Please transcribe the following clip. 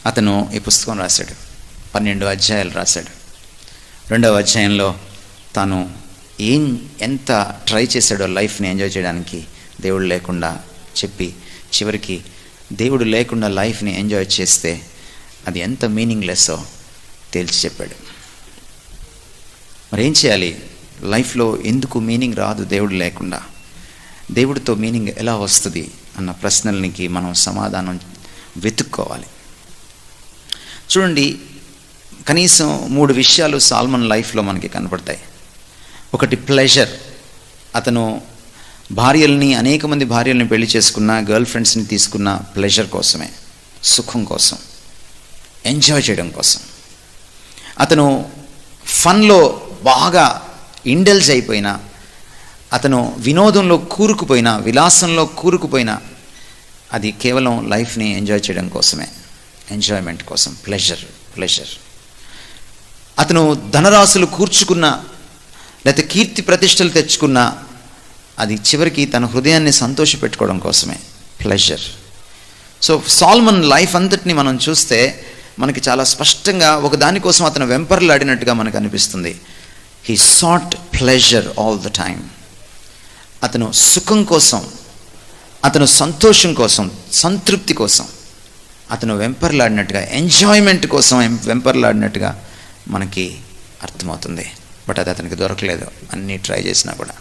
అతను ఈ పుస్తకం రాశాడు. 12 అధ్యాయాలు రాశాడు. 2వ అధ్యాయంలో తాను ఎంత ట్రై చేశాడో లైఫ్ని ఎంజాయ్ చేయడానికి దేవుడు లేకుండా చెప్పి, చివరికి దేవుడు లేకుండా లైఫ్ని ఎంజాయ్ చేస్తే అది ఎంత మీనింగ్లెస్సో తేల్చి చెప్పాడు. మరి ఏం చేయాలి? లైఫ్లో ఎందుకు మీనింగ్ రాదు దేవుడు లేకుండా? దేవుడితో మీనింగ్ ఎలా వస్తుంది అన్న ప్రశ్నలకి మనం సమాధానం వెతుక్కోవాలి. చూడండి, కనీసం 3 విషయాలు సాల్మన్ లైఫ్లో మనకి కనపడతాయి. ఒకటి ప్లెజర్. అతను అనేక మంది భార్యల్ని పెళ్లి చేసుకున్న, గర్ల్ ఫ్రెండ్స్ని తీసుకున్న ప్లెజర్ కోసమే, సుఖం కోసం, ఎంజాయ్ చేయడం కోసం. అతను ఫన్లో బాగా ఇండల్జ్ అయిపోయినా, అతను వినోదంలో కూరుకుపోయినా, విలాసంలో కూరుకుపోయినా, అది కేవలం లైఫ్ని ఎంజాయ్ చేయడం కోసమే, ఎంజాయ్మెంట్ కోసం, ప్లెజర్. అతను ధనరాశులు కూర్చుకున్న, లేకపోతే కీర్తి ప్రతిష్టలు తెచ్చుకున్న, అది చివరికి తన హృదయాన్ని సంతోషపెట్టుకోవడం కోసమే, ప్లెజర్. సో సాల్మన్ లైఫ్ అంతటిని మనం చూస్తే మనకి చాలా స్పష్టంగా ఒక దానికోసం అతను వెంపర్లాడినట్టుగా మనకు అనిపిస్తుంది. He sought pleasure all the time. అతను సుఖం కోసం, అతను సంతోషం కోసం, సంతృప్తి కోసం అతను వెంపర్లాడినట్టుగా, ఎంజాయ్మెంట్ కోసం వెంపర్లాడినట్టుగా మనకి అర్థమవుతుంది. బట్ అది అతనికి దొరకలేదు, అన్నీ ట్రై చేసినా కూడా.